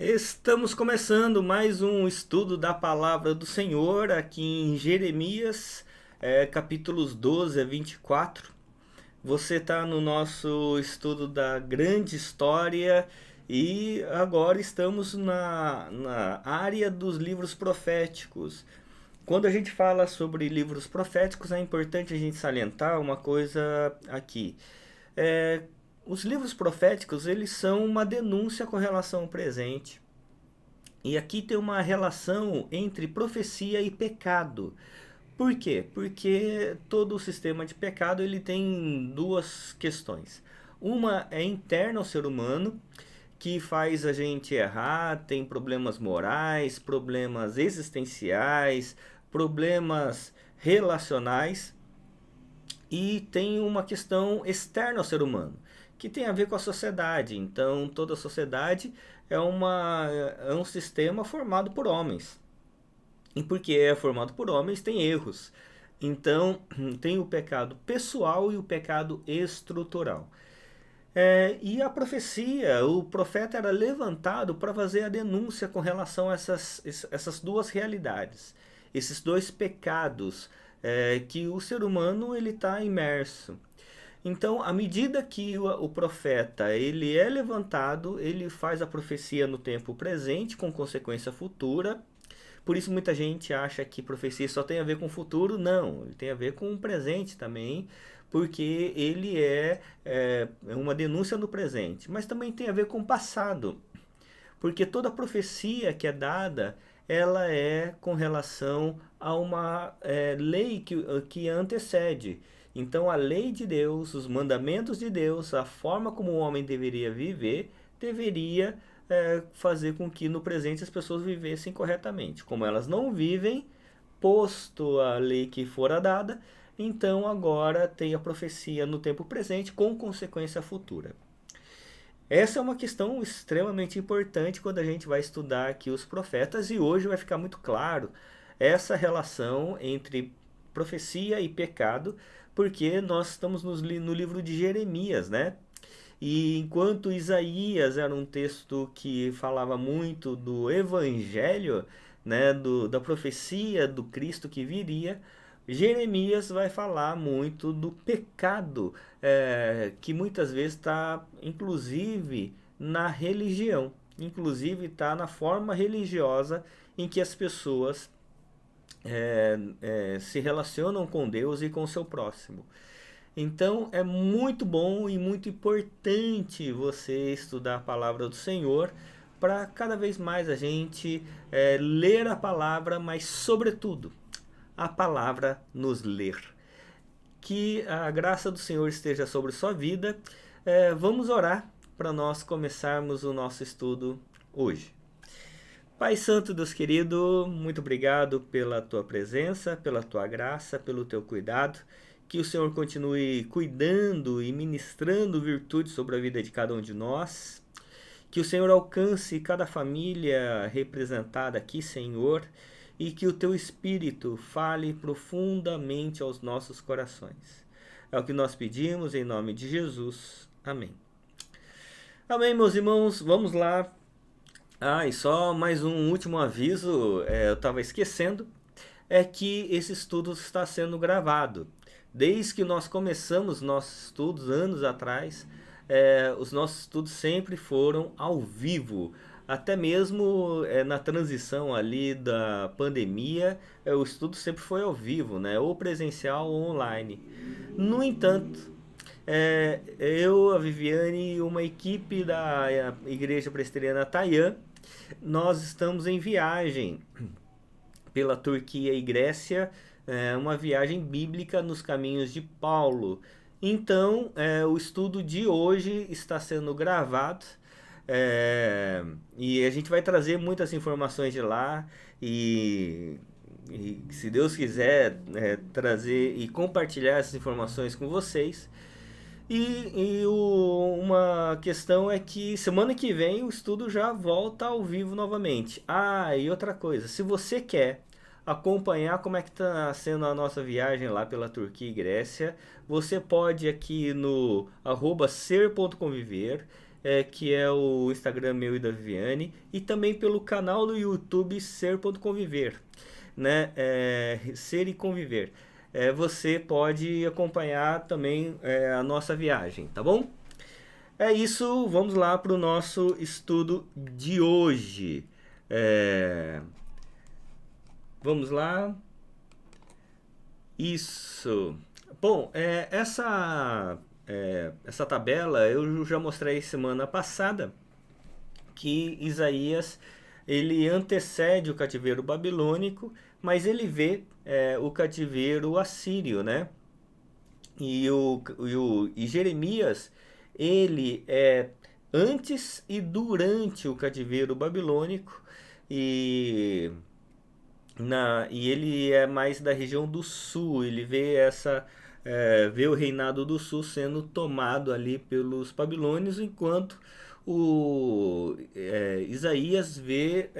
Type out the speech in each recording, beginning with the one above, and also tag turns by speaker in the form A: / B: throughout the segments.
A: Estamos começando mais um estudo da palavra do Senhor aqui em Jeremias, capítulos 12 a 24. Você está no nosso estudo da grande história e agora estamos na área dos livros proféticos. Quando a gente fala sobre livros proféticos, é importante a gente salientar uma coisa aqui. É, os livros proféticos, eles são uma denúncia com relação ao presente. E aqui tem uma relação entre profecia e pecado. Por quê? Porque todo o sistema de pecado ele tem duas questões. Uma é interna ao ser humano, que faz a gente errar, tem problemas morais, problemas existenciais, problemas relacionais, e tem uma questão externa ao ser humano, que tem a ver com a sociedade. Então, toda a sociedade é um sistema formado por homens. E porque é formado por homens, tem erros. Então, tem o pecado pessoal e o pecado estrutural. E a profecia, o profeta era levantado para fazer a denúncia com relação a essas duas realidades, esses dois pecados que o ser humano ele está imerso. Então, à medida que o profeta ele é levantado, ele faz a profecia no tempo presente com consequência futura. Por isso muita gente acha que profecia só tem a ver com o futuro. Não, ele tem a ver com o presente também, porque ele é uma denúncia no presente. Mas também tem a ver com o passado, porque toda profecia que é dada, ela é com relação a uma lei que antecede. Então a lei de Deus, os mandamentos de Deus, a forma como o homem deveria viver, deveria fazer com que no presente as pessoas vivessem corretamente. Como elas não vivem, posto a lei que fora dada, então agora tem a profecia no tempo presente com consequência futura. Essa é uma questão extremamente importante quando a gente vai estudar aqui os profetas, e hoje vai ficar muito claro essa relação entre profecia e pecado, porque nós estamos no livro de Jeremias, né? E enquanto Isaías era um texto que falava muito do evangelho, né, da profecia do Cristo que viria, Jeremias vai falar muito do pecado, que muitas vezes está, inclusive, na religião, inclusive está na forma religiosa em que as pessoas se relacionam com Deus e com o seu próximo. Então é muito bom e muito importante você estudar a palavra do Senhor para cada vez mais a gente ler a palavra, mas sobretudo a palavra nos ler. Que a graça do Senhor esteja sobre sua vida. Vamos orar para nós começarmos o nosso estudo hoje. Pai Santo, Deus querido, muito obrigado pela tua presença, pela tua graça, pelo teu cuidado. Que o Senhor continue cuidando e ministrando virtude sobre a vida de cada um de nós. Que o Senhor alcance cada família representada aqui, Senhor, e que o teu Espírito fale profundamente aos nossos corações. É o que nós pedimos em nome de Jesus. Amém. Amém, meus irmãos. Vamos lá. E só mais um último aviso, eu estava esquecendo, é que esse estudo está sendo gravado. Desde que nós começamos nossos estudos, anos atrás, os nossos estudos sempre foram ao vivo. Até mesmo na transição ali da pandemia, o estudo sempre foi ao vivo, né? Ou presencial ou online. No entanto, eu, a Viviane e uma equipe da Igreja Presbiteriana Taian, nós estamos em viagem pela Turquia e Grécia, uma viagem bíblica nos caminhos de Paulo. Então, o estudo de hoje está sendo gravado, e a gente vai trazer muitas informações de lá e se Deus quiser, trazer e compartilhar essas informações com vocês. Uma questão é que semana que vem o estudo já volta ao vivo novamente. E outra coisa, se você quer acompanhar como é que está sendo a nossa viagem lá pela Turquia e Grécia, você pode aqui no @ser.conviver que é o Instagram meu e da Viviane, e também pelo canal do YouTube Ser.conviver, né? Ser e Conviver. Você pode acompanhar também a nossa viagem, tá bom? É isso, vamos lá para o nosso estudo de hoje. Vamos lá. Isso. Bom, essa tabela eu já mostrei semana passada que Isaías ele antecede o cativeiro babilônico, mas ele vê o cativeiro assírio, né? E Jeremias, ele é antes e durante o cativeiro babilônico, e, e ele é mais da região do sul, ele vê o reinado do sul sendo tomado ali pelos babilônios, enquanto Isaías vê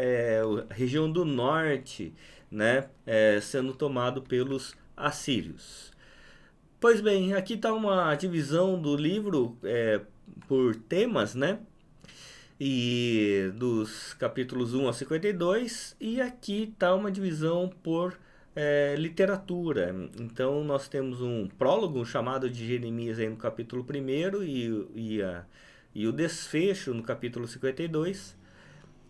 A: a região do norte, né, sendo tomado pelos assírios. Pois bem, aqui está uma divisão do livro por temas, né? E dos capítulos 1 a 52, e aqui está uma divisão por literatura. Então nós temos um prólogo chamado de Jeremias aí no capítulo 1 e o desfecho no capítulo 52.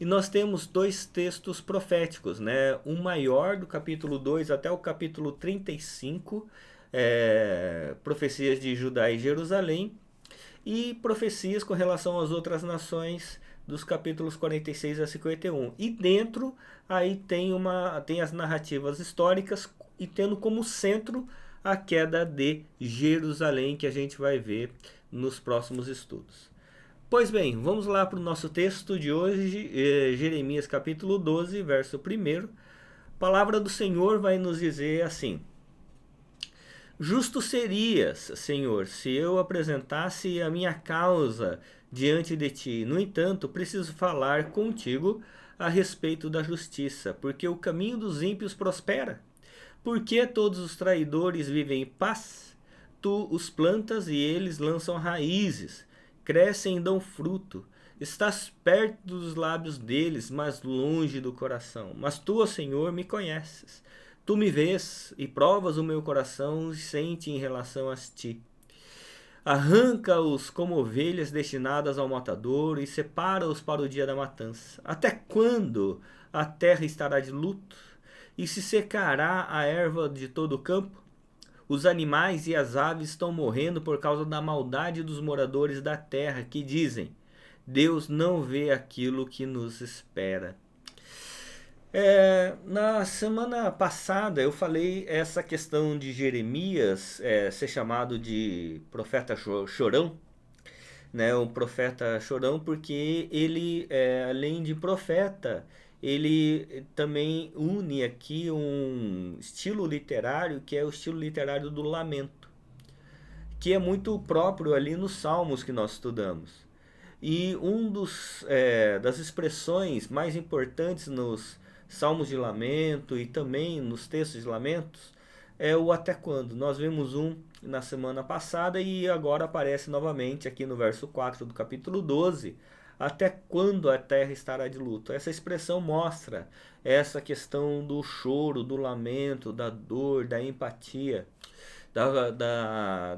A: E nós temos dois textos proféticos, né? Um maior do capítulo 2 até o capítulo 35, profecias de Judá e Jerusalém, e profecias com relação às outras nações dos capítulos 46 a 51. E dentro aí tem as narrativas históricas e tendo como centro a queda de Jerusalém, que a gente vai ver nos próximos estudos. Pois bem, vamos lá para o nosso texto de hoje, Jeremias capítulo 12, verso 1. A palavra do Senhor vai nos dizer assim: Justo serias, Senhor, se eu apresentasse a minha causa diante de ti. No entanto, preciso falar contigo a respeito da justiça, porque o caminho dos ímpios prospera. Porque todos os traidores vivem em paz? Tu os plantas e eles lançam raízes, crescem e dão fruto. Estás perto dos lábios deles, mas longe do coração. Mas tu, ó Senhor, me conheces. Tu me vês e provas o meu coração e sente em relação a ti. Arranca-os como ovelhas destinadas ao matador e separa-os para o dia da matança. Até quando a terra estará de luto e se secará a erva de todo o campo? Os animais e as aves estão morrendo por causa da maldade dos moradores da terra, que dizem: Deus não vê aquilo que nos espera. Na semana passada eu falei essa questão de Jeremias ser chamado de profeta chorão, né? Um profeta chorão porque ele, além de profeta, ele também une aqui um estilo literário que é o estilo literário do lamento, que é muito próprio ali nos Salmos que nós estudamos. E das expressões mais importantes nos Salmos de lamento e também nos textos de lamentos é o até quando. Nós vimos um na semana passada e agora aparece novamente aqui no verso 4 do capítulo 12. Até quando a terra estará de luto? Essa expressão mostra essa questão do choro, do lamento, da dor, da empatia,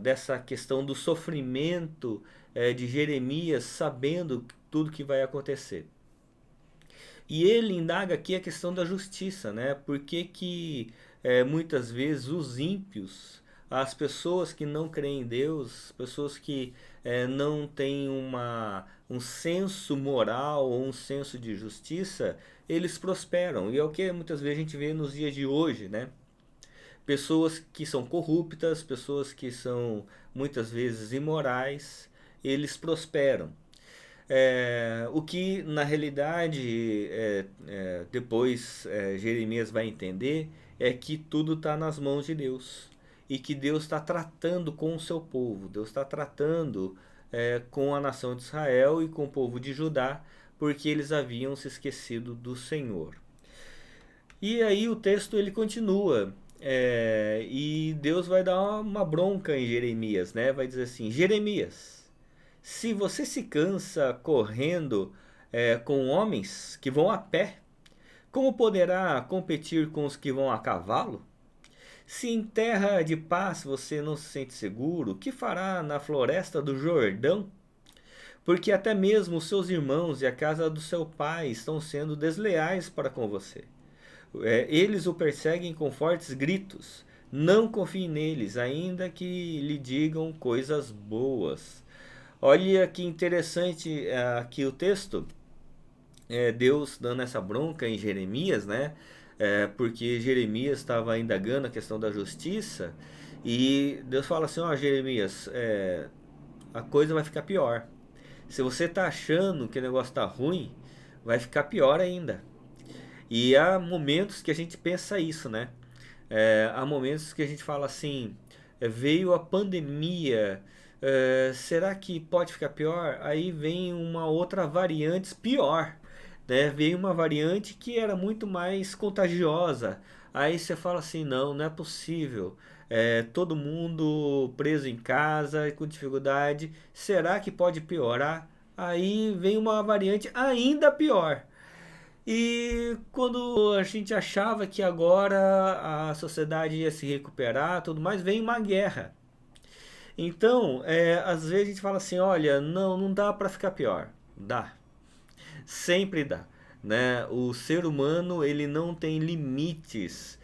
A: dessa questão do sofrimento de Jeremias, sabendo tudo que vai acontecer. E ele indaga aqui a questão da justiça, né? Por que muitas vezes os ímpios, as pessoas que não creem em Deus, pessoas que não têm um senso moral ou um senso de justiça, eles prosperam. E é o que muitas vezes a gente vê nos dias de hoje, né? Pessoas que são corruptas, pessoas que são muitas vezes imorais, eles prosperam. O que na realidade depois Jeremias vai entender é que tudo está nas mãos de Deus e que Deus está tratando com o seu povo, Deus está tratando com a nação de Israel e com o povo de Judá, porque eles haviam se esquecido do Senhor. E aí o texto ele continua, e Deus vai dar uma bronca em Jeremias, né? Vai dizer assim: Jeremias, Se você se cansa correndo com homens que vão a pé, como poderá competir com os que vão a cavalo? Se em terra de paz você não se sente seguro, o que fará na floresta do Jordão? Porque até mesmo os seus irmãos e a casa do seu pai estão sendo desleais para com você. Eles o perseguem com fortes gritos. Não confie neles, ainda que lhe digam coisas boas. Olha que interessante aqui o texto. Deus dando essa bronca em Jeremias, né? Porque Jeremias estava indagando a questão da justiça. E Deus fala assim: ó, Jeremias, a coisa vai ficar pior. Se você está achando que o negócio está ruim, vai ficar pior ainda. E há momentos que a gente pensa isso, né? Há momentos que a gente fala assim: veio a pandemia, será que pode ficar pior? Aí vem uma outra variante pior, né? Veio uma variante que era muito mais contagiosa. Aí você fala assim: não, não é possível. Todo mundo preso em casa, com dificuldade. Será que pode piorar? Aí vem uma variante ainda pior. E quando a gente achava que agora a sociedade ia se recuperar, tudo mais, vem uma guerra. Então, às vezes a gente fala assim, olha, não, não dá para ficar pior. Dá, sempre dá, né? O ser humano ele não tem limites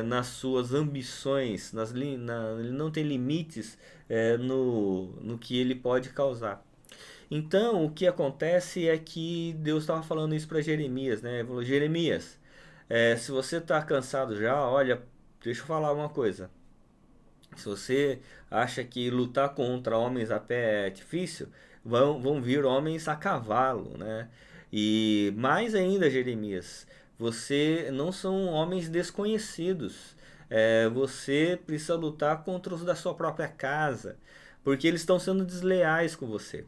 A: nas suas ambições, ele não tem limites no que ele pode causar. Então, o que acontece é que Deus estava falando isso para Jeremias, né? Ele falou: Jeremias, se você está cansado já, olha, deixa eu falar uma coisa. Se você acha que lutar contra homens a pé é difícil, vão vir homens a cavalo, né? E mais ainda, Jeremias, você não são homens desconhecidos. Você precisa lutar contra os da sua própria casa, porque eles estão sendo desleais com você.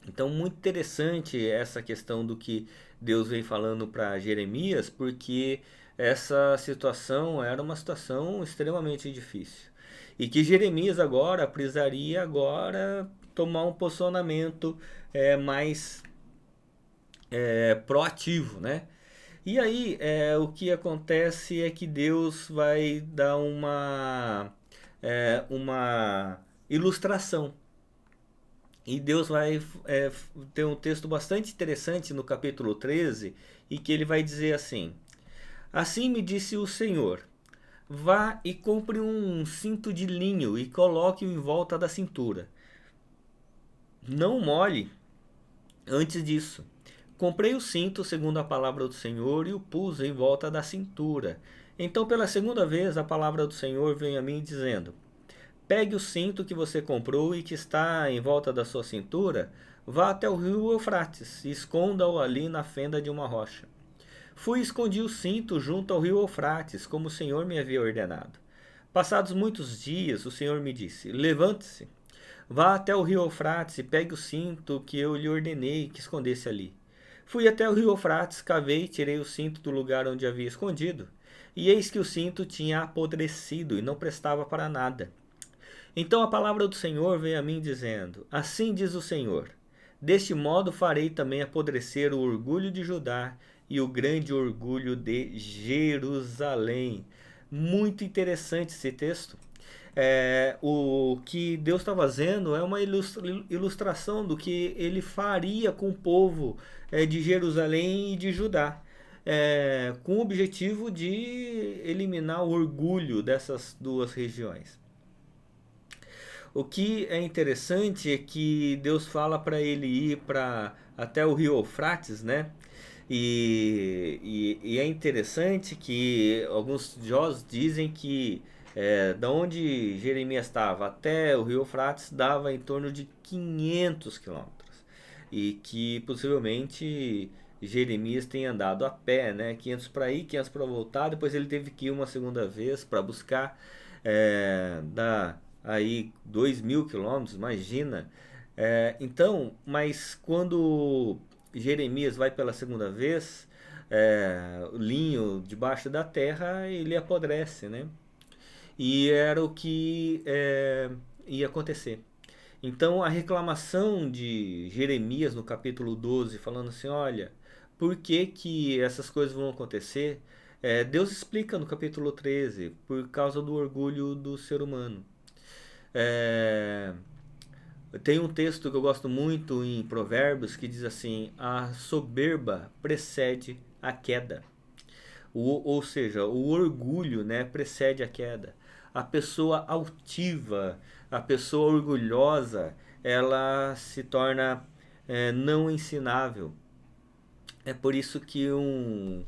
A: Então, muito interessante essa questão do que Deus vem falando para Jeremias, porque essa situação era uma situação extremamente difícil. E que Jeremias agora precisaria agora tomar um posicionamento mais proativo, né? E aí, o que acontece é que Deus vai dar uma ilustração. E Deus vai ter um texto bastante interessante no capítulo 13, e que ele vai dizer assim: Assim me disse o Senhor: Vá e compre um cinto de linho e coloque-o em volta da cintura. Não molhe antes disso. Comprei o cinto segundo a palavra do Senhor e o pus em volta da cintura. Então, pela segunda vez, a palavra do Senhor veio a mim dizendo: Pegue o cinto que você comprou e que está em volta da sua cintura, vá até o rio Eufrates e esconda-o ali na fenda de uma rocha. Fui e escondi o cinto junto ao rio Eufrates, como o Senhor me havia ordenado. Passados muitos dias, o Senhor me disse: Levante-se, vá até o rio Eufrates e pegue o cinto que eu lhe ordenei que escondesse ali. Fui até o rio Eufrates, cavei e tirei o cinto do lugar onde havia escondido, e eis que o cinto tinha apodrecido e não prestava para nada. Então a palavra do Senhor veio a mim dizendo: Assim diz o Senhor: Deste modo farei também apodrecer o orgulho de Judá e o grande orgulho de Jerusalém. Muito interessante esse texto. O que Deus está fazendo é uma ilustração do que ele faria com o povo de Jerusalém e de Judá. Com o objetivo de eliminar o orgulho dessas duas regiões. O que é interessante é que Deus fala para ele ir até o rio Eufrates, né? E é interessante que alguns estudiosos dizem que da onde Jeremias estava até o rio Eufrates dava em torno de 500 quilômetros. E que possivelmente Jeremias tenha andado a pé, né? 500 para ir, 500 para voltar. Depois ele teve que ir uma segunda vez para buscar aí 2.000 quilômetros, imagina. Então, mas quando Jeremias vai pela segunda vez, o linho debaixo da terra ele apodrece, né? E era o que ia acontecer. Então a reclamação de Jeremias no capítulo 12, falando assim, olha, por que que essas coisas vão acontecer? Deus explica no capítulo 13, por causa do orgulho do ser humano. É, Tem um texto que eu gosto muito em Provérbios que diz assim: a soberba precede a queda. Ou seja, o orgulho, né, precede a queda. A pessoa altiva, a pessoa orgulhosa, ela se torna não ensinável. É por isso que um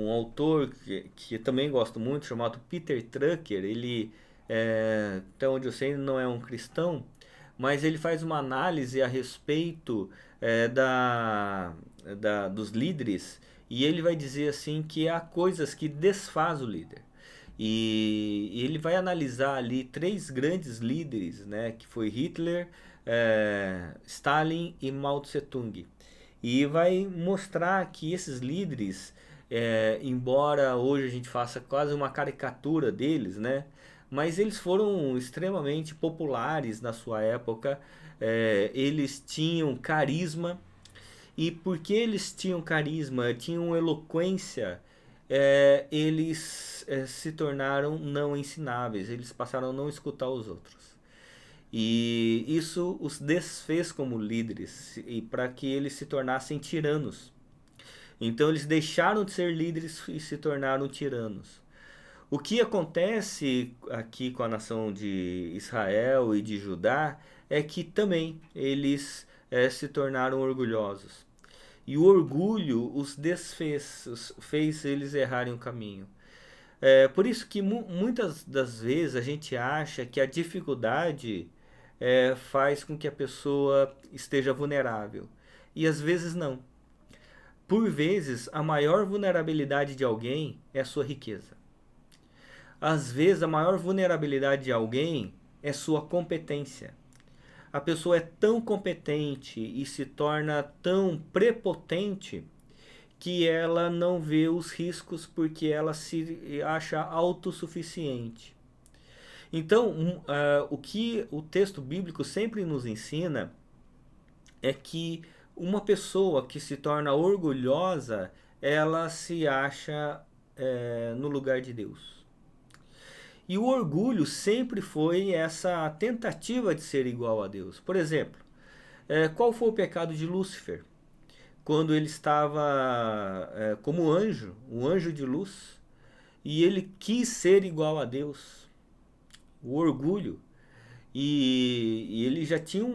A: autor que eu também gosto muito, chamado Peter Drucker, ele, até onde eu sei, não é um cristão, mas ele faz uma análise a respeito dos líderes e ele vai dizer assim que há coisas que desfaz o líder. E ele vai analisar ali três grandes líderes, né, que foi Hitler, Stalin e Mao Tse Tung. E vai mostrar que esses líderes, embora hoje a gente faça quase uma caricatura deles, né? Mas eles foram extremamente populares na sua época. Eles tinham carisma e porque eles tinham carisma, tinham eloquência, eles se tornaram não ensináveis. Eles passaram a não escutar os outros. E isso os desfez como líderes e para que eles se tornassem tiranos. Então eles deixaram de ser líderes e se tornaram tiranos. O que acontece aqui com a nação de Israel e de Judá é que também eles se tornaram orgulhosos. E o orgulho os desfez, fez eles errarem o caminho. Por isso que muitas das vezes a gente acha que a dificuldade faz com que a pessoa esteja vulnerável. E às vezes não. Por vezes, a maior vulnerabilidade de alguém é a sua riqueza. Às vezes, a maior vulnerabilidade de alguém é sua competência. A pessoa é tão competente e se torna tão prepotente que ela não vê os riscos porque ela se acha autossuficiente. Então, o que o texto bíblico sempre nos ensina é que uma pessoa que se torna orgulhosa, ela se acha no lugar de Deus. E o orgulho sempre foi essa tentativa de ser igual a Deus. Por exemplo, qual foi o pecado de Lúcifer? Quando ele estava como anjo, um anjo de luz, e ele quis ser igual a Deus. O orgulho. E ele já tinha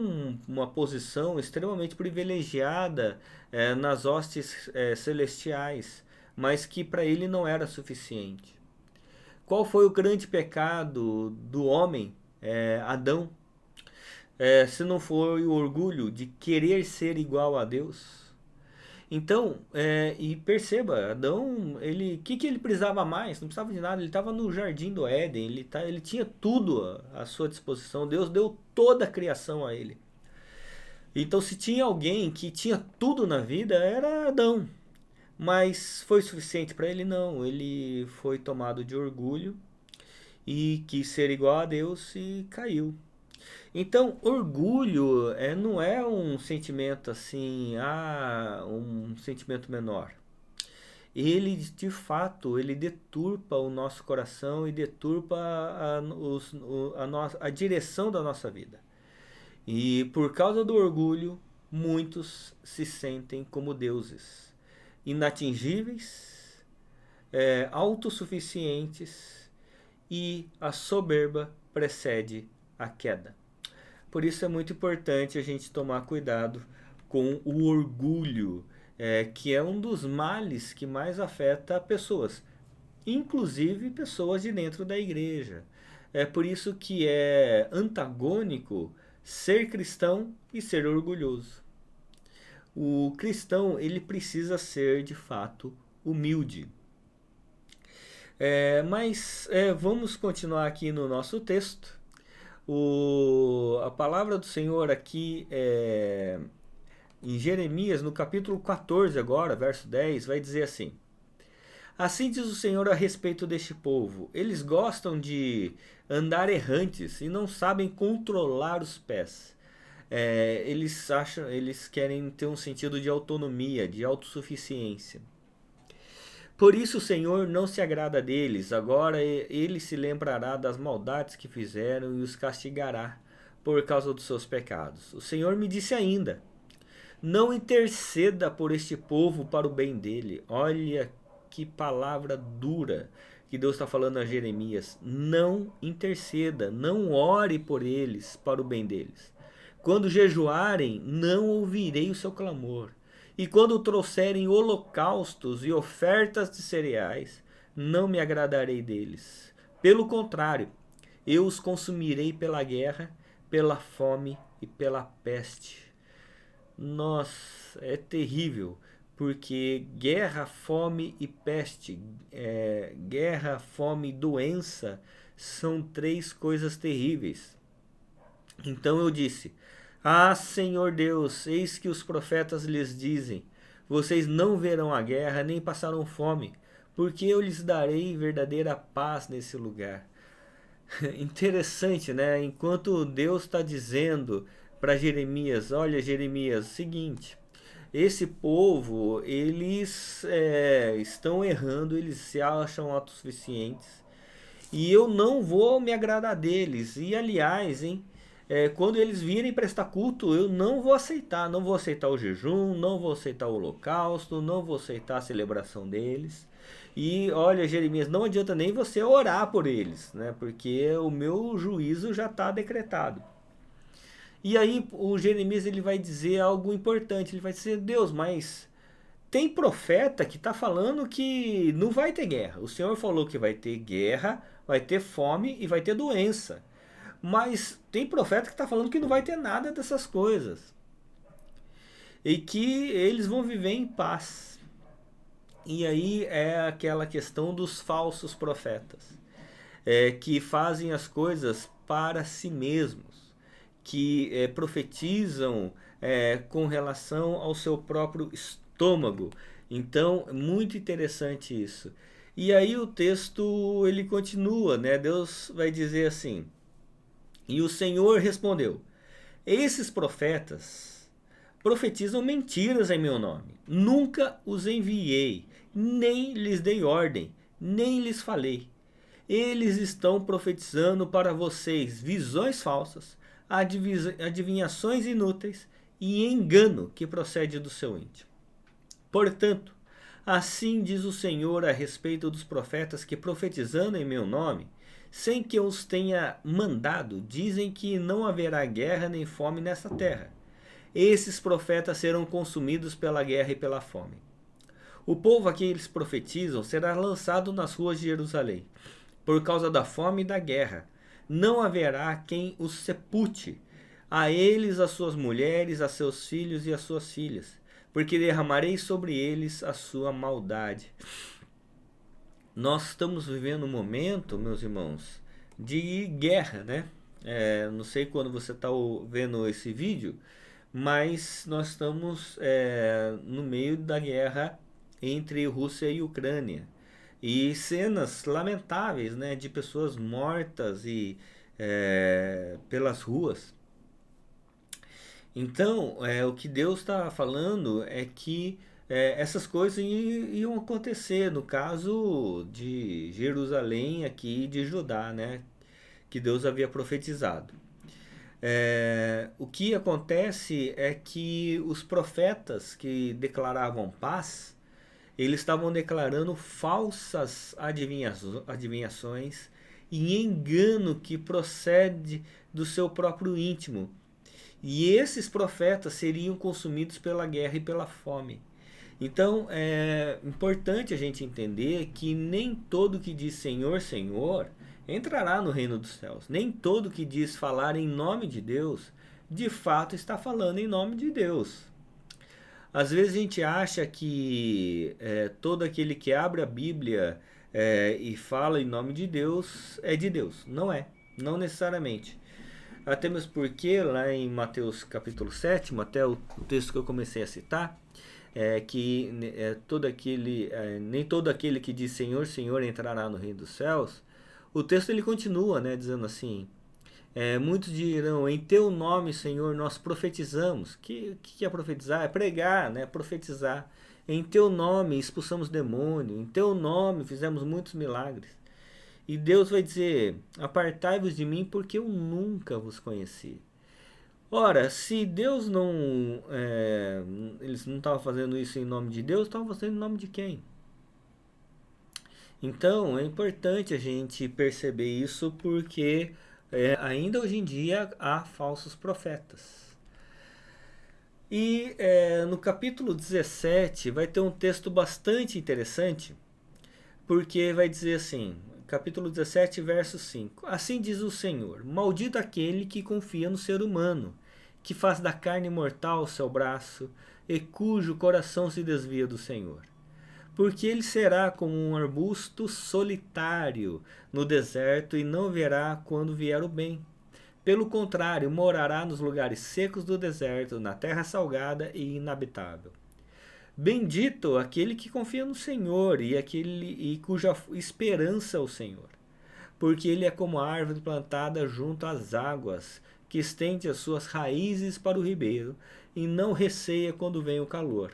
A: uma posição extremamente privilegiada nas hostes celestiais, mas que para ele não era suficiente. Qual foi o grande pecado do homem, Adão? Se não foi o orgulho de querer ser igual a Deus? Então, e perceba, Adão, o que ele precisava mais? Não precisava de nada, ele estava no jardim do Éden, ele tinha tudo à sua disposição, Deus deu toda a criação a ele. Então, se tinha alguém que tinha tudo na vida, era Adão. Mas foi suficiente para ele? Não, ele foi tomado de orgulho e quis ser igual a Deus e caiu. Então, orgulho não é um sentimento assim, um sentimento menor. Ele, de fato, ele deturpa o nosso coração e deturpa a direção da nossa vida. E por causa do orgulho, muitos se sentem como deuses, inatingíveis, autossuficientes, e a soberba precede a queda. Por isso é muito importante a gente tomar cuidado com o orgulho, que é um dos males que mais afeta pessoas, inclusive pessoas de dentro da igreja. É por isso que é antagônico ser cristão e ser orgulhoso. O cristão, ele precisa ser de fato humilde. Mas vamos continuar aqui no nosso texto. A palavra do Senhor aqui em Jeremias, no capítulo 14 agora, verso 10, vai dizer assim: assim diz o Senhor a respeito deste povo, eles gostam de andar errantes e não sabem controlar os pés. eles querem ter um sentido de autonomia, de autossuficiência. Por isso o Senhor não se agrada deles, agora ele se lembrará das maldades que fizeram e os castigará por causa dos seus pecados. O Senhor me disse ainda: não interceda por este povo para o bem dele. Olha que palavra dura que Deus está falando a Jeremias. Não interceda, não ore por eles para o bem deles. Quando jejuarem, não ouvirei o seu clamor. E quando trouxerem holocaustos e ofertas de cereais, não me agradarei deles. Pelo contrário, eu os consumirei pela guerra, pela fome e pela peste. Nossa, é terrível, porque guerra, fome e peste, guerra, fome e doença são três coisas terríveis. Então eu disse: ah, Senhor Deus, eis que os profetas lhes dizem: vocês não verão a guerra nem passarão fome, porque eu lhes darei verdadeira paz nesse lugar. Interessante, né? Enquanto Deus está dizendo para Jeremias: olha, Jeremias, seguinte, esse povo, eles estão errando, eles se acham autossuficientes e eu não vou me agradar deles. E aliás, hein, quando eles virem prestar culto, eu não vou aceitar. Não vou aceitar o jejum, não vou aceitar o holocausto, não vou aceitar a celebração deles. E olha, Jeremias, não adianta nem você orar por eles, né? Porque o meu juízo já está decretado. E aí o Jeremias ele vai dizer algo importante. Ele vai dizer: Deus, mas tem profeta que está falando que não vai ter guerra. O Senhor falou que vai ter guerra, vai ter fome e vai ter doença. Mas tem profeta que está falando que não vai ter nada dessas coisas. E que eles vão viver em paz. E aí é aquela questão dos falsos profetas, que fazem as coisas para si mesmos, que profetizam com relação ao seu próprio estômago. Então, muito interessante isso. E aí o texto ele continua, né? Deus vai dizer assim: e o Senhor respondeu: esses profetas profetizam mentiras em meu nome. Nunca os enviei, nem lhes dei ordem, nem lhes falei. Eles estão profetizando para vocês visões falsas, adivinhações inúteis e engano que procede do seu íntimo. Portanto, assim diz o Senhor a respeito dos profetas que, profetizando em meu nome, sem que eu os tenha mandado, dizem que não haverá guerra nem fome nessa terra. Esses profetas serão consumidos pela guerra e pela fome. O povo a quem eles profetizam será lançado nas ruas de Jerusalém, por causa da fome e da guerra. Não haverá quem os sepulte. A eles, as suas mulheres, a seus filhos e as suas filhas, porque derramarei sobre eles a sua maldade. Nós estamos vivendo um momento, meus irmãos, de guerra, né? Não sei quando você está vendo esse vídeo, mas nós estamos no meio da guerra entre Rússia e Ucrânia. E cenas lamentáveis, né, de pessoas mortas e pelas ruas. Então, o que Deus está falando é que essas coisas iam acontecer no caso de Jerusalém aqui de Judá, né, que Deus havia profetizado. O que acontece é que os profetas que declaravam paz, eles estavam declarando falsas adivinhações e engano que procede do seu próprio íntimo. E esses profetas seriam consumidos pela guerra e pela fome. Então é importante a gente entender que nem todo que diz Senhor, Senhor entrará no reino dos céus. Nem todo que diz falar em nome de Deus, de fato está falando em nome de Deus. Às vezes a gente acha que todo aquele que abre a Bíblia e fala em nome de Deus é de Deus. Não é, não necessariamente. Até mesmo porque lá em Mateus capítulo 7, até o texto que eu comecei a citar, que nem todo aquele que diz Senhor, Senhor entrará no reino dos céus. O texto ele continua, né, dizendo assim: Muitos dirão, em teu nome, Senhor, nós profetizamos. Que é profetizar? É pregar, né? Profetizar. Em teu nome expulsamos demônio, em teu nome fizemos muitos milagres. E Deus vai dizer, apartai-vos de mim porque eu nunca vos conheci. Ora, se Deus não... eles não estavam fazendo isso em nome de Deus, estavam fazendo em nome de quem? Então, é importante a gente perceber isso porque ainda hoje em dia há falsos profetas. E no capítulo 17 vai ter um texto bastante interessante, porque vai dizer assim, capítulo 17, verso 5. Assim diz o Senhor, maldito aquele que confia no ser humano, que faz da carne mortal o seu braço, e cujo coração se desvia do Senhor. Porque ele será como um arbusto solitário no deserto e não verá quando vier o bem. Pelo contrário, morará nos lugares secos do deserto, na terra salgada e inabitável. Bendito aquele que confia no Senhor e cuja esperança é o Senhor. Porque ele é como a árvore plantada junto às águas, que estende as suas raízes para o ribeiro e não receia quando vem o calor.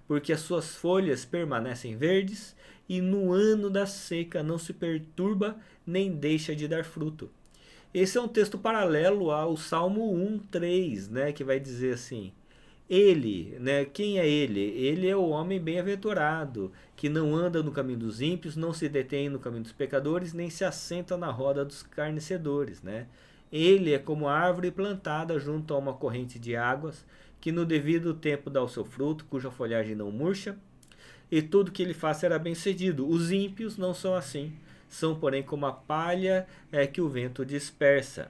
A: Porque as suas folhas permanecem verdes e no ano da seca não se perturba nem deixa de dar fruto. Esse é um texto paralelo ao Salmo 1:3, né, que vai dizer assim: ele, né, quem é ele? Ele é o homem bem-aventurado, que não anda no caminho dos ímpios, não se detém no caminho dos pecadores, nem se assenta na roda dos escarnecedores, né? Ele é como árvore plantada junto a uma corrente de águas, que no devido tempo dá o seu fruto, cuja folhagem não murcha, e tudo que ele faz será bem-sucedido. Os ímpios não são assim, são porém como a palha que o vento dispersa.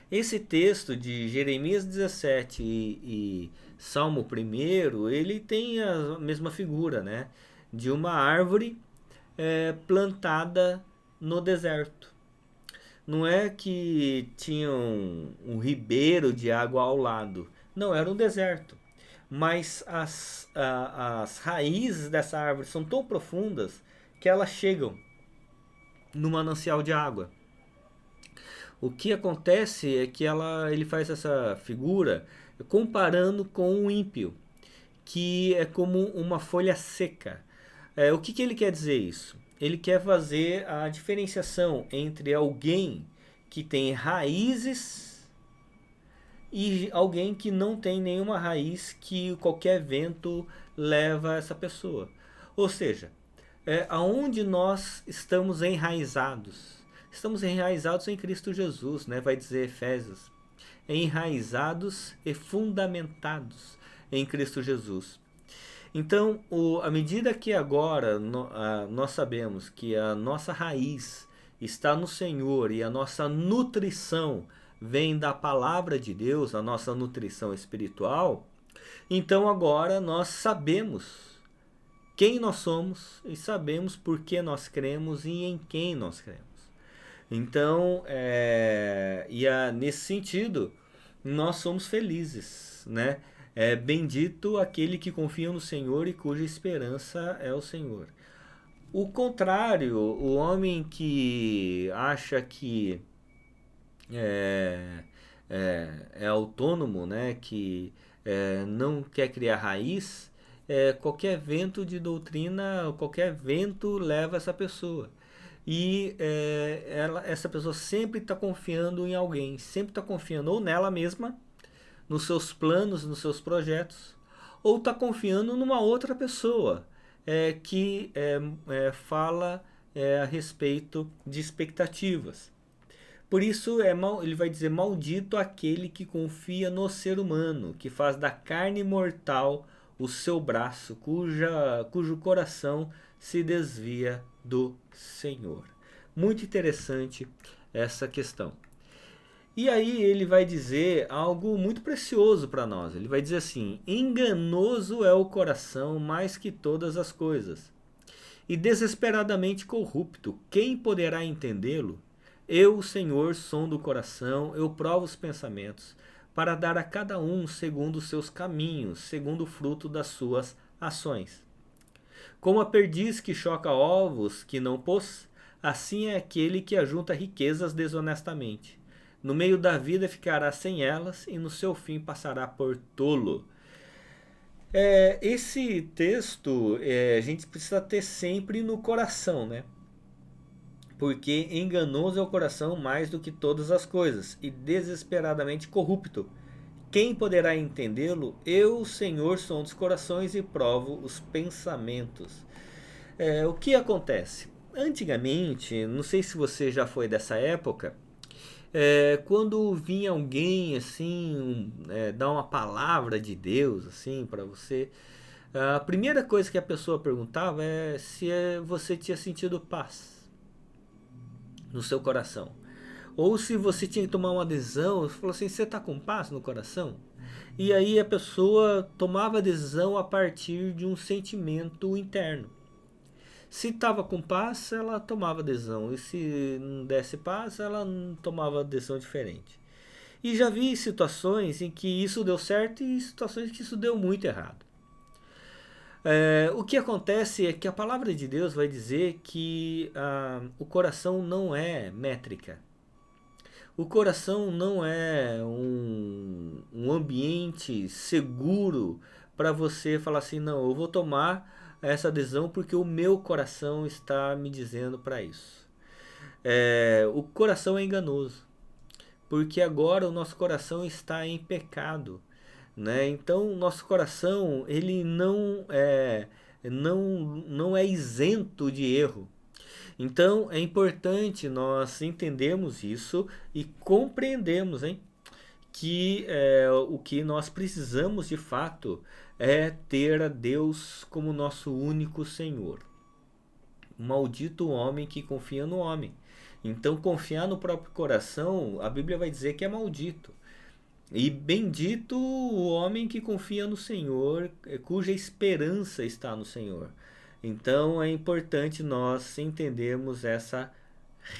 A: Esse texto de Jeremias 17 e Salmo 1, ele tem a mesma figura, né? De uma árvore plantada no deserto. Não é que tinha um ribeiro de água ao lado. Não, era um deserto. Mas as raízes dessa árvore são tão profundas que elas chegam no manancial de água. O que acontece é que ele faz essa figura comparando com o ímpio, que é como uma folha seca. O que ele quer dizer isso? Ele quer fazer a diferenciação entre alguém que tem raízes e alguém que não tem nenhuma raiz, que qualquer vento leva essa pessoa. Ou seja, aonde nós estamos enraizados? Estamos enraizados em Cristo Jesus, né? Vai dizer Efésios. Enraizados e fundamentados em Cristo Jesus. Então, à medida que agora nós sabemos que a nossa raiz está no Senhor e a nossa nutrição vem da palavra de Deus, a nossa nutrição espiritual, então agora nós sabemos quem nós somos e sabemos por que nós cremos e em quem nós cremos. Então, nesse sentido, nós somos felizes, né? Bendito aquele que confia no Senhor e cuja esperança é o Senhor. O contrário, o homem que acha que é autônomo, né? Que não quer criar raiz, qualquer vento de doutrina, qualquer vento leva essa pessoa. E essa pessoa sempre está confiando em alguém, sempre está confiando ou nela mesma, nos seus planos, nos seus projetos, ou está confiando numa outra pessoa que fala a respeito de expectativas. Por isso ele vai dizer: maldito aquele que confia no ser humano, que faz da carne mortal o seu braço, cujo coração se desvia do Senhor. Muito interessante essa questão. E aí ele vai dizer algo muito precioso para nós. Ele vai dizer assim: enganoso é o coração mais que todas as coisas, e desesperadamente corrupto. Quem poderá entendê-lo? Eu, o Senhor, sondo o coração, eu provo os pensamentos, para dar a cada um segundo os seus caminhos, segundo o fruto das suas ações. Como a perdiz que choca ovos que não pôs, assim é aquele que ajunta riquezas desonestamente. No meio da vida ficará sem elas e no seu fim passará por tolo. Esse texto a gente precisa ter sempre no coração, né? Porque enganoso é o coração mais do que todas as coisas, e desesperadamente corrupto. Quem poderá entendê-lo? Eu, Senhor, som dos corações e provo os pensamentos. O que acontece? Antigamente, não sei se você já foi dessa época, quando vinha alguém assim, dar uma palavra de Deus assim para você, a primeira coisa que a pessoa perguntava é se você tinha sentido paz no seu coração. Ou se você tinha que tomar uma decisão, falou assim, você está com paz no coração? E aí a pessoa tomava a decisão a partir de um sentimento interno. Se estava com paz, ela tomava decisão. E se não desse paz, ela não tomava decisão diferente. E já vi situações em que isso deu certo e situações em que isso deu muito errado. O que acontece é que a palavra de Deus vai dizer que o coração não é métrica. O coração não é um ambiente seguro para você falar assim, não, eu vou tomar essa decisão porque o meu coração está me dizendo para isso. O coração é enganoso, porque agora o nosso coração está em pecado, né? Então o nosso coração ele não é isento de erro. Então é importante nós entendermos isso e compreendermos, hein, que o que nós precisamos de fato é ter a Deus como nosso único Senhor. Maldito o homem que confia no homem. Então confiar no próprio coração, a Bíblia vai dizer que é maldito. E bendito o homem que confia no Senhor, cuja esperança está no Senhor. Então é importante nós entendermos essa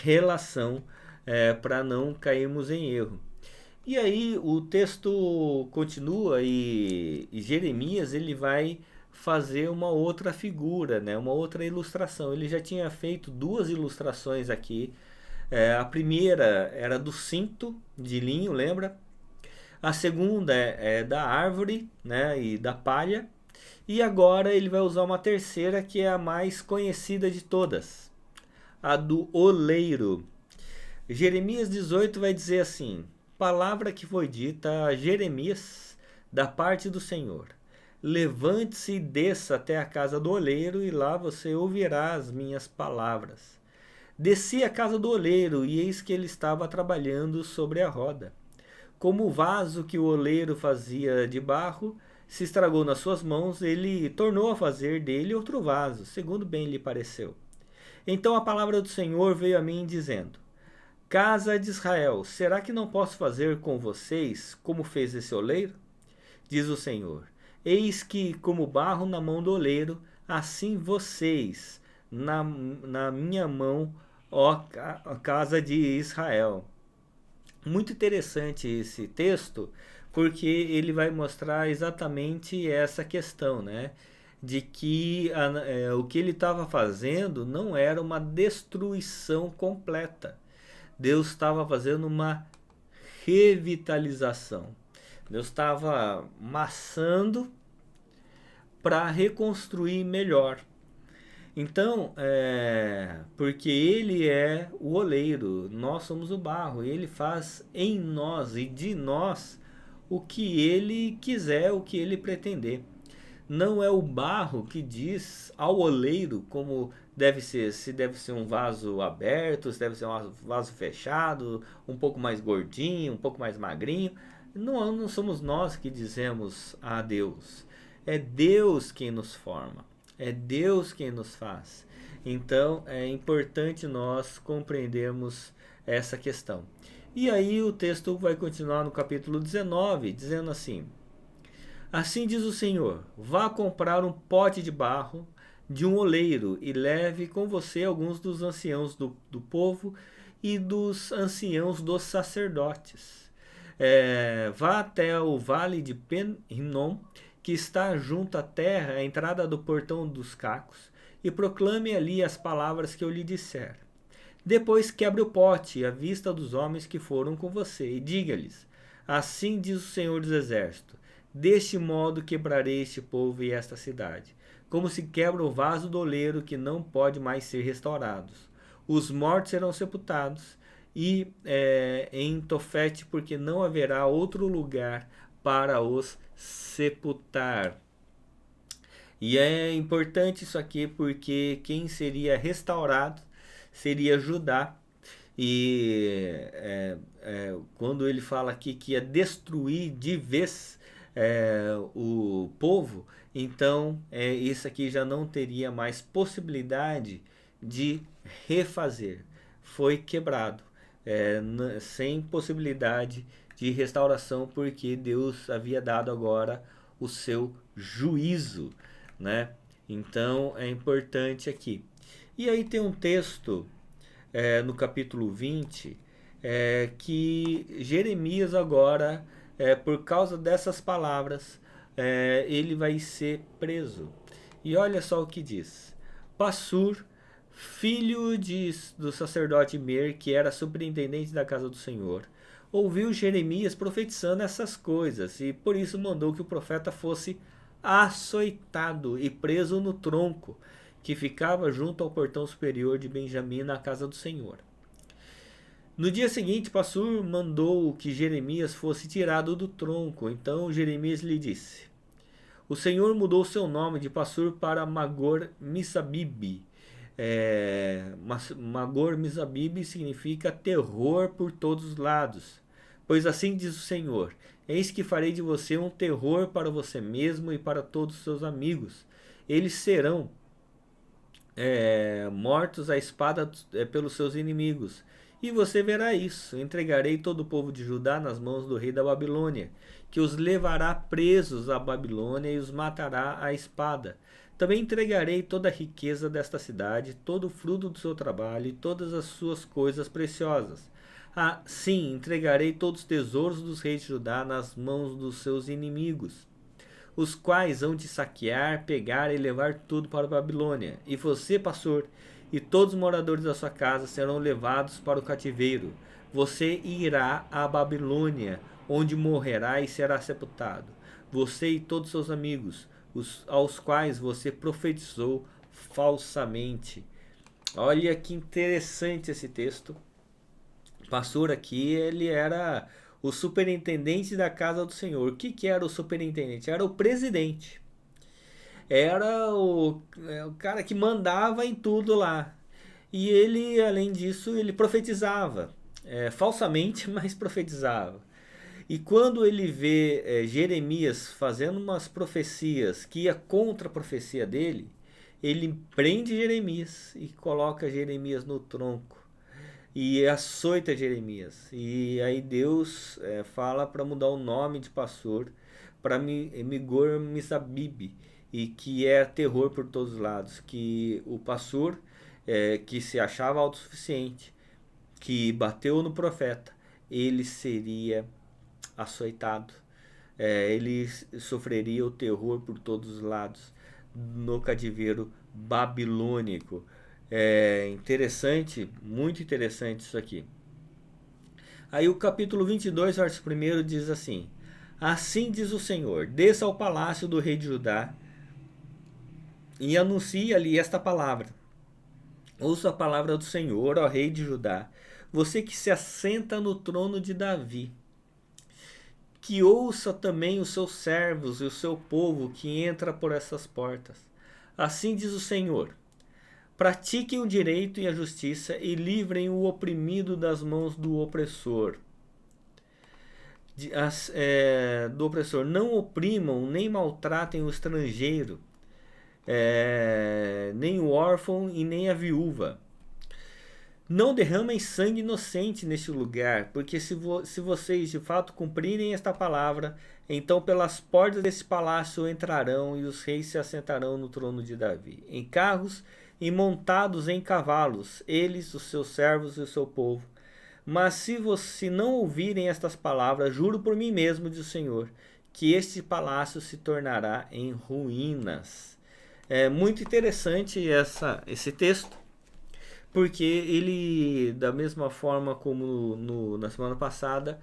A: relação para não cairmos em erro. E aí o texto continua e Jeremias ele vai fazer uma outra figura, né? Uma outra ilustração. Ele já tinha feito duas ilustrações aqui. A primeira era do cinto de linho, lembra? A segunda é da árvore, né? E da palha. E agora ele vai usar uma terceira que é a mais conhecida de todas, a do oleiro. Jeremias 18 vai dizer assim: palavra que foi dita a Jeremias da parte do Senhor. Levante-se e desça até a casa do oleiro, e lá você ouvirá as minhas palavras. Desci à casa do oleiro, e eis que ele estava trabalhando sobre a roda. Como o vaso que o oleiro fazia de barro se estragou nas suas mãos, ele tornou a fazer dele outro vaso, segundo bem lhe pareceu. Então a palavra do Senhor veio a mim dizendo: Casa de Israel, será que não posso fazer com vocês como fez esse oleiro? Diz o Senhor: Eis que, como barro na mão do oleiro, assim vocês na minha mão, ó casa de Israel. Muito interessante esse texto, porque ele vai mostrar exatamente essa questão, né? De que o que ele estava fazendo não era uma destruição completa. Deus estava fazendo uma revitalização. Deus estava massando para reconstruir melhor. Então, porque ele é o oleiro, nós somos o barro, e ele faz em nós e de nós o que ele quiser, o que ele pretender. Não é o barro que diz ao oleiro como deve ser, se deve ser um vaso aberto, se deve ser um vaso fechado, um pouco mais gordinho, um pouco mais magrinho. Não somos nós que dizemos a Deus. É Deus quem nos forma. É Deus quem nos faz. Então é importante nós compreendermos essa questão. E aí o texto vai continuar no capítulo 19, dizendo assim: Assim diz o Senhor: vá comprar um pote de barro de um oleiro e leve com você alguns dos anciãos do povo e dos anciãos dos sacerdotes. Vá até o vale de Ben-Hinnom, que está junto à terra, à entrada do portão dos cacos, e proclame ali as palavras que eu lhe disser. Depois quebre o pote à vista dos homens que foram com você, e diga-lhes: assim diz o Senhor dos Exércitos: deste modo quebrarei este povo e esta cidade, como se quebra o vaso do oleiro que não pode mais ser restaurado. Os mortos serão sepultados e em Tofete, porque não haverá outro lugar para os sepultar. E é importante isso aqui porque quem seria restaurado seria Judá. E quando ele fala aqui que ia destruir de vez o povo, então isso aqui já não teria mais possibilidade de refazer. Foi quebrado, sem possibilidade de restauração, porque Deus havia dado agora o seu juízo, né? Então é importante aqui. E aí tem um texto no capítulo 20 que Jeremias agora, por causa dessas palavras, ele vai ser preso. E olha só o que diz: Passur, filho do sacerdote Mer, que era superintendente da casa do Senhor, ouviu Jeremias profetizando essas coisas, e por isso mandou que o profeta fosse açoitado e preso no tronco que ficava junto ao portão superior de Benjamim, na casa do Senhor. No dia seguinte, Passur mandou que Jeremias fosse tirado do tronco. Então Jeremias lhe disse: o Senhor mudou seu nome de Passur para Magor Missabib. Magor Missabib significa terror por todos os lados. Pois assim diz o Senhor: eis que farei de você um terror para você mesmo e para todos os seus amigos. Eles serão mortos à espada pelos seus inimigos. E você verá isso: entregarei todo o povo de Judá nas mãos do rei da Babilônia, que os levará presos à Babilônia e os matará à espada. Também entregarei toda a riqueza desta cidade, todo o fruto do seu trabalho e todas as suas coisas preciosas. Sim, entregarei todos os tesouros dos reis de Judá nas mãos dos seus inimigos, os quais hão de saquear, pegar e levar tudo para a Babilônia. E você, pastor, e todos os moradores da sua casa serão levados para o cativeiro. Você irá à Babilônia, onde morrerá e será sepultado. Você e todos os seus amigos, aos quais você profetizou falsamente. Olha que interessante esse texto. O pastor aqui, ele era o superintendente da casa do Senhor. O que era o superintendente? Era o presidente. Era o cara que mandava em tudo lá. E ele, além disso, ele profetizava. Falsamente, mas profetizava. E quando ele vê Jeremias fazendo umas profecias que ia contra a profecia dele, ele prende Jeremias e coloca Jeremias no tronco. E açoita Jeremias. E aí Deus fala para mudar o nome de pastor para Migor Missabib, e que é terror por todos os lados. Que o pastor, que se achava autossuficiente, que bateu no profeta, ele seria açoitado. Ele sofreria o terror por todos os lados no cativeiro babilônico. Interessante, muito interessante isso aqui. Aí o capítulo 22, verso 1 diz assim: assim diz o Senhor: desça ao palácio do rei de Judá e anuncie ali esta palavra. Ouça a palavra do Senhor, ó rei de Judá, você que se assenta no trono de Davi. Que ouça também os seus servos e o seu povo que entra por essas portas. Assim diz o Senhor: pratiquem o direito e a justiça e livrem o oprimido das mãos do opressor. Não oprimam nem maltratem o estrangeiro, nem o órfão e nem a viúva. Não derramem sangue inocente neste lugar, porque se vocês de fato cumprirem esta palavra, então pelas portas desse palácio entrarão e os reis se assentarão no trono de Davi, em carros e montados em cavalos, eles, os seus servos e o seu povo. Mas se não ouvirem estas palavras, juro por mim mesmo, diz o Senhor, que este palácio se tornará em ruínas. É muito interessante esse texto, porque ele, da mesma forma como na semana passada,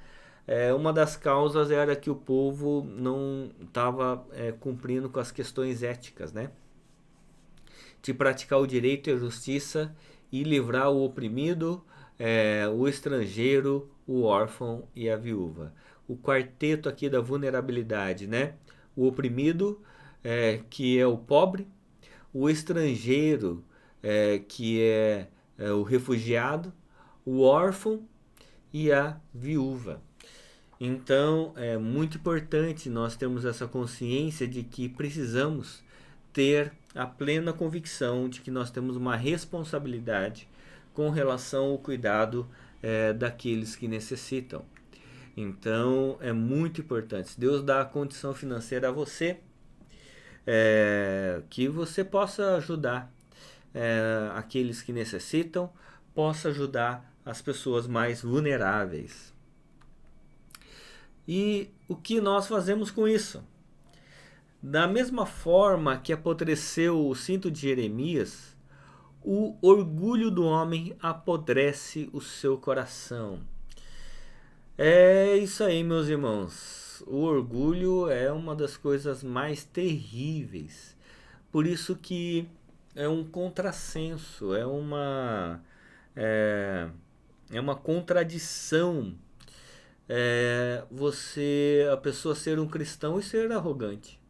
A: uma das causas era que o povo não estava cumprindo com as questões éticas, né? De praticar o direito e a justiça e livrar o oprimido, o estrangeiro, o órfão e a viúva. O quarteto aqui da vulnerabilidade, né? O oprimido, que é o pobre, o estrangeiro, que é o refugiado, o órfão e a viúva. Então é muito importante nós termos essa consciência de que precisamos ter a plena convicção de que nós temos uma responsabilidade com relação ao cuidado daqueles que necessitam. Então é muito importante. Se Deus dá a condição financeira a você, que você possa ajudar aqueles que necessitam, possa ajudar as pessoas mais vulneráveis. E o que nós fazemos com isso? Da mesma forma que apodreceu o cinto de Jeremias, o orgulho do homem apodrece o seu coração. É isso aí, meus irmãos. O orgulho é uma das coisas mais terríveis. Por isso que é um contrassenso, é uma contradição a pessoa ser um cristão e ser arrogante,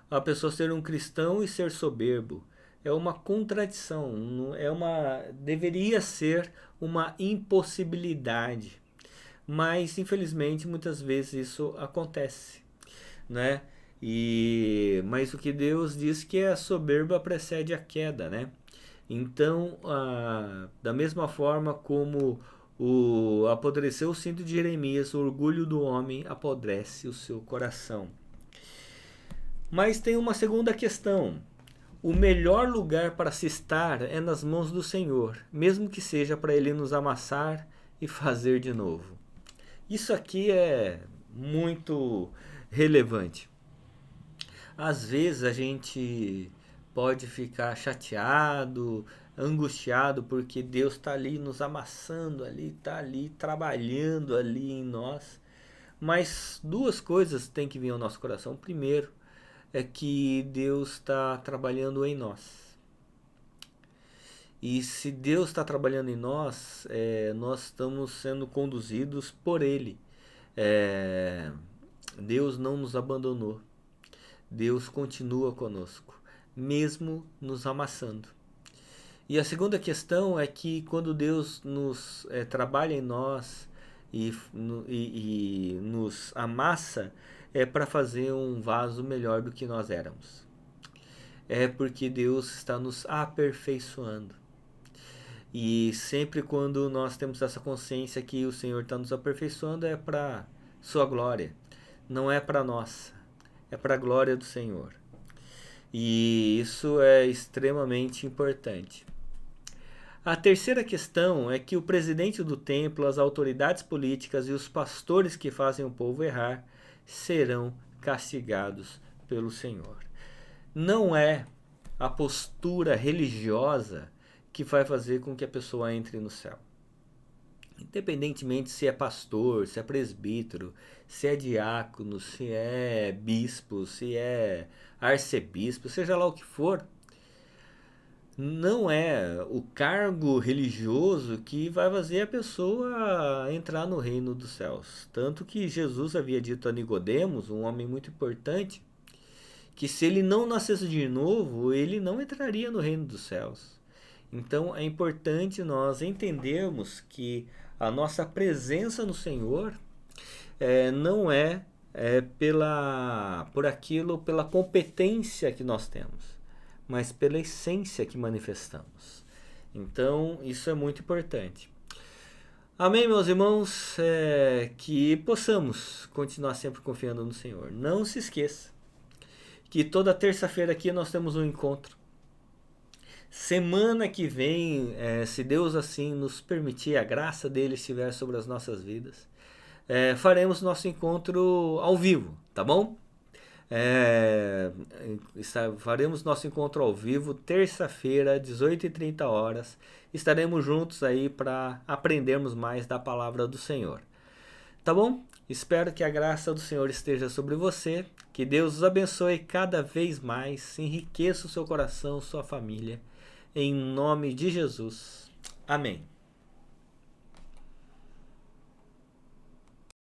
A: a pessoa ser um cristão e ser soberbo. É uma contradição, deveria ser uma impossibilidade, mas infelizmente muitas vezes isso acontece, né? Mas o que Deus diz que a soberba precede a queda, né? Então, da mesma forma como apodreceu o cinto de Jeremias, o orgulho do homem apodrece o seu coração. Mas tem uma segunda questão. O melhor lugar para se estar é nas mãos do Senhor, mesmo que seja para Ele nos amassar e fazer de novo. Isso aqui é muito relevante. Às vezes a gente pode ficar chateado, angustiado, porque Deus está ali nos amassando, está ali trabalhando ali em nós. Mas duas coisas têm que vir ao nosso coração. Primeiro é que Deus está trabalhando em nós. E se Deus está trabalhando em nós, nós estamos sendo conduzidos por Ele. Deus não nos abandonou. Deus continua conosco, mesmo nos amassando. E a segunda questão é que quando Deus nos trabalha em nós e nos amassa, é para fazer um vaso melhor do que nós éramos. É porque Deus está nos aperfeiçoando. E sempre quando nós temos essa consciência que o Senhor está nos aperfeiçoando, é para sua glória, não é para nossa, é para a glória do Senhor. E isso é extremamente importante. A terceira questão é que o presidente do templo, as autoridades políticas e os pastores que fazem o povo errar serão castigados pelo Senhor. Não é a postura religiosa que vai fazer com que a pessoa entre no céu. Independentemente se é pastor, se é presbítero, se é diácono, se é bispo, se é arcebispo, seja lá o que for, não é o cargo religioso que vai fazer a pessoa entrar no reino dos céus. Tanto que Jesus havia dito a Nicodemos, um homem muito importante, que se ele não nascesse de novo, ele não entraria no reino dos céus. Então é importante nós entendermos que a nossa presença no Senhor não pela competência que nós temos, mas pela essência que manifestamos. Então isso é muito importante. Amém, meus irmãos? Que possamos continuar sempre confiando no Senhor. Não se esqueça que toda terça-feira aqui nós temos um encontro. Semana que vem, se Deus assim nos permitir, a graça dele estiver sobre as nossas vidas, faremos nosso encontro ao vivo, tá bom? Faremos nosso encontro ao vivo terça-feira, 18h30. Estaremos juntos aí para aprendermos mais da palavra do Senhor. Tá bom? Espero que a graça do Senhor esteja sobre você, que Deus os abençoe cada vez mais, enriqueça o seu coração, sua família, em nome de Jesus. Amém.